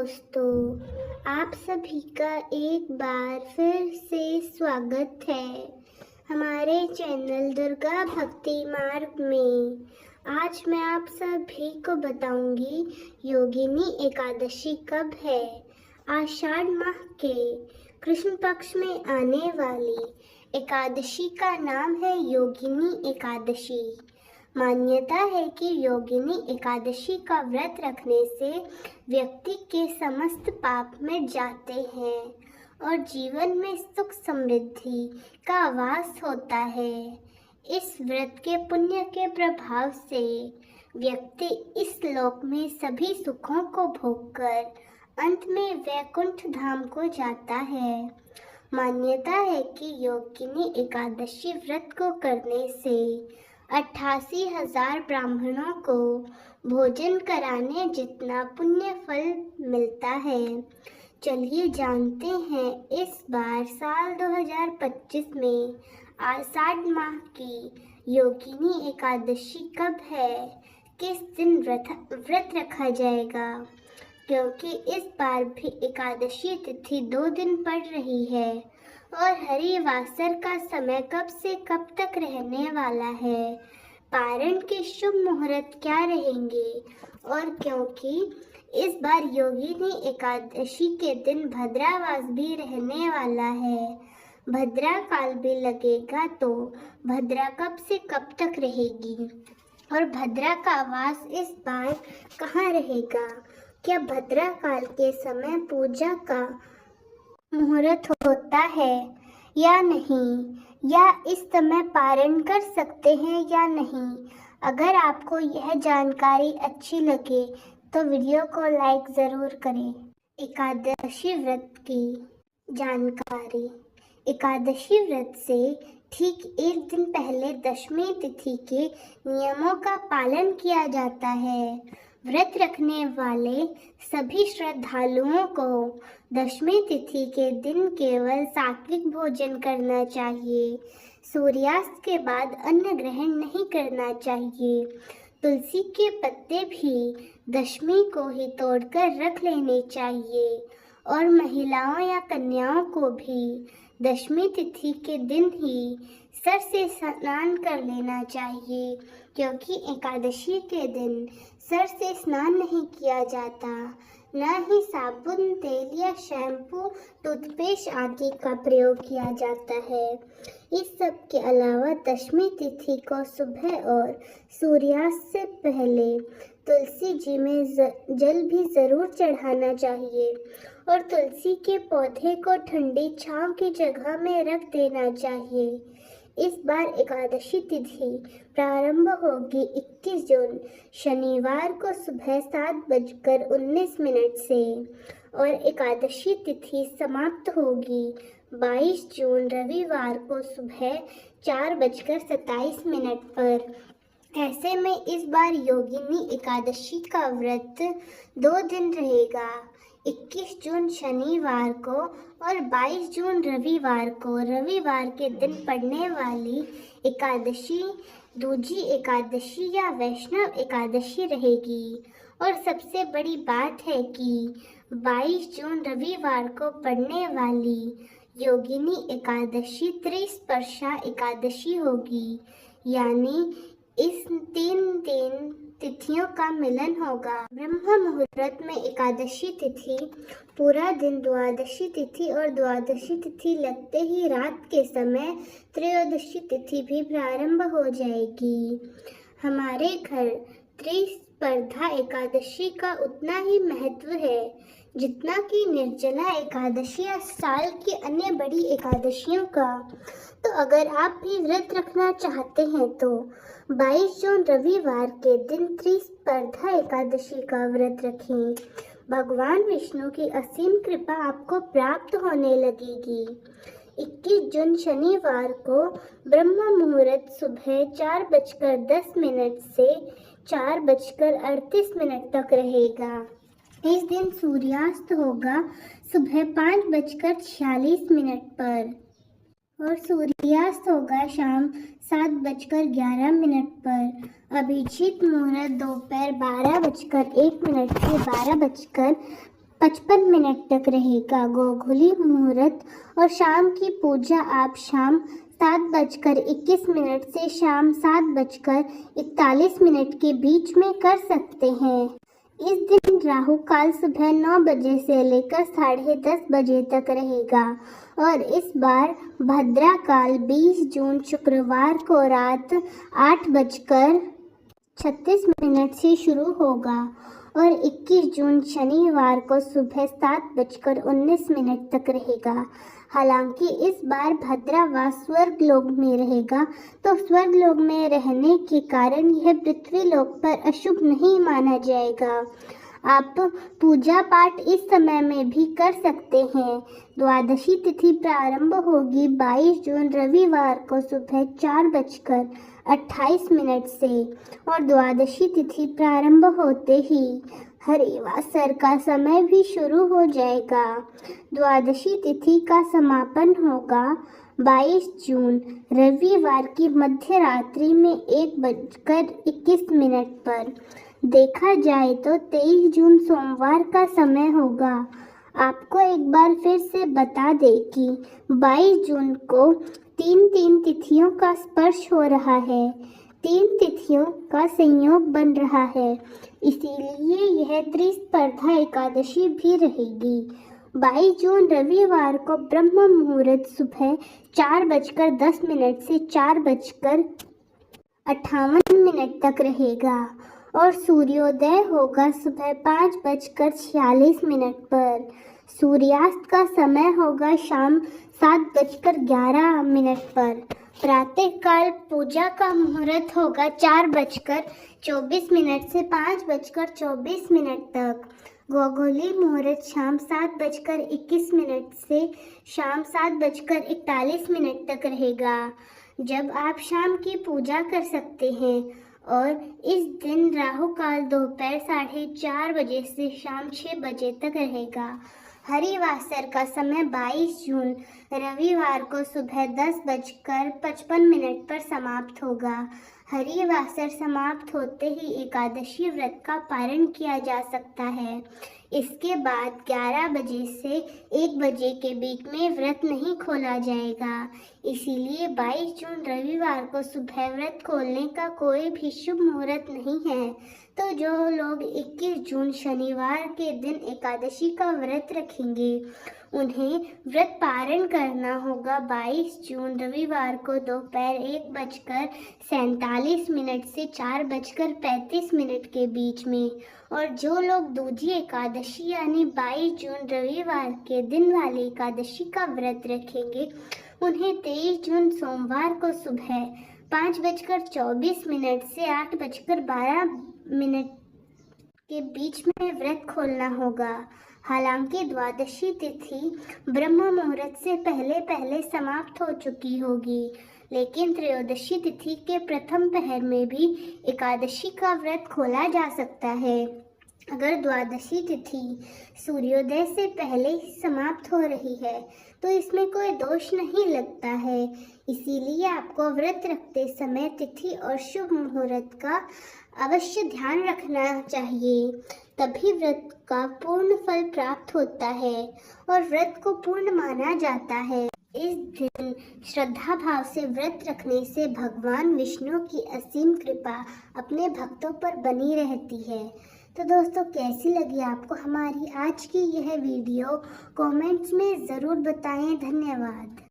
दोस्तों, आप सभी का एक बार फिर से स्वागत है हमारे चैनल दुर्गा भक्ति मार्ग में। आज मैं आप सभी को बताऊंगी योगिनी एकादशी कब है। आषाढ़ माह के कृष्ण पक्ष में आने वाली एकादशी का नाम है योगिनी एकादशी। मान्यता है कि योगिनी एकादशी का व्रत रखने से व्यक्ति के समस्त पाप मिट जाते हैं और जीवन में सुख समृद्धि का वास होता है। इस व्रत के पुण्य के प्रभाव से व्यक्ति इस लोक में सभी सुखों को भोगकर अंत में वैकुंठ धाम को जाता है। मान्यता है कि योगिनी एकादशी व्रत को करने से 88,000 ब्राह्मणों को भोजन कराने जितना पुण्य फल मिलता है। चलिए जानते हैं इस बार साल 2025 में आषाढ़ माह की योगिनी एकादशी कब है, किस दिन व्रत रखा जाएगा। क्योंकि इस बार भी एकादशी तिथि 2 दिन पड़ रही है और हरिवासर का समय कब से कब तक रहने वाला है, पारण के शुभ मुहूर्त क्या रहेंगे, और क्योंकि इस बार योगिनी एकादशी के दिन भद्रावास भी रहने वाला है, भद्रा काल भी लगेगा, तो भद्रा कब से कब तक रहेगी और भद्रा का वास इस बार कहाँ रहेगा। क्या भद्रा काल के समय पूजा का मुहूर्त होता है या नहीं, या इस समय पारण कर सकते हैं या नहीं। अगर आपको यह जानकारी अच्छी लगे तो वीडियो को लाइक ज़रूर करें। एकादशी व्रत की जानकारी। एकादशी व्रत से ठीक एक दिन पहले दशमी तिथि के नियमों का पालन किया जाता है। व्रत रखने वाले सभी श्रद्धालुओं को दशमी तिथि के दिन केवल सात्विक भोजन करना चाहिए। सूर्यास्त के बाद अन्न ग्रहण नहीं करना चाहिए। तुलसी के पत्ते भी दशमी को ही तोड़कर रख लेने चाहिए और महिलाओं या कन्याओं को भी दशमी तिथि के दिन ही सर से स्नान कर लेना चाहिए, क्योंकि एकादशी के दिन सर से स्नान नहीं किया जाता, न ही साबुन, तेल या शैम्पू, टूथपेस्ट आदि का प्रयोग किया जाता है। इस सब के अलावा दशमी तिथि को सुबह और सूर्यास्त से पहले तुलसी जी में जल भी ज़रूर चढ़ाना चाहिए और तुलसी के पौधे को ठंडी छांव की जगह में रख देना चाहिए। इस बार एकादशी तिथि प्रारंभ होगी 21 जून शनिवार को सुबह 7:19 से और एकादशी तिथि समाप्त होगी 22 जून रविवार को सुबह 4:27 पर। ऐसे में इस बार योगिनी एकादशी का व्रत 2 दिन रहेगा, 21 जून शनिवार को और 22 जून रविवार को। रविवार के दिन पड़ने वाली एकादशी दूजी एकादशी या वैष्णव एकादशी रहेगी। और सबसे बड़ी बात है कि 22 जून रविवार को पड़ने वाली योगिनी एकादशी त्रिस्पर्शा एकादशी होगी, यानी इस 3 तिथियों का मिलन होगा। ब्रह्म मुहूर्त में एकादशी तिथि पूरा दिन, द्वादशी तिथि और द्वादशी तिथि लगते ही रात के समय त्रयोदशी तिथि भी प्रारंभ हो जाएगी। हमारे घर त्रिस्पर्धा एकादशी का उतना ही महत्व है जितना कि निर्जला एकादशी या साल की अन्य बड़ी एकादशियों का। तो अगर आप भी व्रत रखना चाहते हैं तो 22 जून रविवार के दिन त्रिस्पर्धा एकादशी का व्रत रखें। भगवान विष्णु की असीम कृपा आपको प्राप्त होने लगेगी। 21 जून शनिवार को ब्रह्म मुहूर्त सुबह 4:10 से 4:38 तक रहेगा। इस दिन सूर्यास्त होगा सुबह 5:46 पर और सूर्यास्त होगा शाम 7:11 पर। अभिजीत मुहूर्त दोपहर 12:01 से 55 मिनट तक रहेगा। गोधूली मुहूर्त और शाम की पूजा आप शाम 7:21 से शाम 7:41 के बीच में कर सकते हैं। इस दिन राहु काल सुबह 9 बजे से लेकर 10:30 बजे तक रहेगा और इस बार भद्रा काल 20 जून शुक्रवार को रात 8:36 से शुरू होगा और 21 जून शनिवार को सुबह 7:19 तक रहेगा। हालांकि इस बार भद्रावास स्वर्गलोक में रहेगा, तो स्वर्गलोक में रहने के कारण यह पृथ्वी लोक पर अशुभ नहीं माना जाएगा। आप पूजा पाठ इस समय में भी कर सकते हैं। द्वादशी तिथि प्रारंभ होगी 22 जून रविवार को सुबह 4:28 से और द्वादशी तिथि प्रारंभ होते ही हरिवासर का समय भी शुरू हो जाएगा। द्वादशी तिथि का समापन होगा 22 जून रविवार की मध्य रात्रि में 1:21 पर। देखा जाए तो 23 जून सोमवार का समय होगा। आपको एक बार फिर से बता दें कि 22 जून को तीन तिथियों का स्पर्श हो रहा है, 3 तिथियों का संयोग बन रहा है, इसीलिए यह त्रिस्पर्धा एकादशी भी रहेगी। 22 जून रविवार को ब्रह्म मुहूर्त सुबह 4:10 से 4:58 तक रहेगा और सूर्योदय होगा सुबह 5:46 पर। सूर्यास्त का समय होगा शाम 7:11 पर। प्रातः काल पूजा का मुहूर्त होगा 4:24 से 5:24 तक। गोधूली मुहूर्त शाम 7:21 से शाम 7:41 तक रहेगा, जब आप शाम की पूजा कर सकते हैं। और इस दिन राहु काल दोपहर 4:30 बजे से शाम 6 बजे तक रहेगा। हरिवासर का समय 22 जून रविवार को सुबह 10:55 पर समाप्त होगा। हरिवासर समाप्त होते ही एकादशी व्रत का पारण किया जा सकता है। इसके बाद 11 बजे से 1 बजे के बीच में व्रत नहीं खोला जाएगा। इसीलिए 22 जून रविवार को सुबह व्रत खोलने का कोई भी शुभ मुहूर्त नहीं है। तो जो लोग 21 जून शनिवार के दिन एकादशी का व्रत रखेंगे, उन्हें व्रत पारण करना होगा 22 जून रविवार को दोपहर 1:47 से 4:35 के बीच में। और जो लोग दूजी एकादशी यानी 22 जून रविवार के दिन वाली एकादशी का व्रत रखेंगे, उन्हें 23 जून सोमवार को सुबह 5:24 से 8:12 के बीच में व्रत खोलना होगा। हालांकि द्वादशी तिथि ब्रह्म मुहूर्त से पहले समाप्त हो चुकी होगी, लेकिन त्रयोदशी तिथि के प्रथम पहर में भी एकादशी का व्रत खोला जा सकता है। अगर द्वादशी तिथि सूर्योदय से पहले ही समाप्त हो रही है तो इसमें कोई दोष नहीं लगता है। इसीलिए आपको व्रत रखते समय तिथि और शुभ मुहूर्त का अवश्य ध्यान रखना चाहिए, तभी व्रत का पूर्ण फल प्राप्त होता है और व्रत को पूर्ण माना जाता है। इस दिन श्रद्धा भाव से व्रत रखने से भगवान विष्णु की असीम कृपा अपने भक्तों पर बनी रहती है। तो दोस्तों, कैसी लगी आपको हमारी आज की यह वीडियो? कमेंट्स में ज़रूर बताएं। धन्यवाद।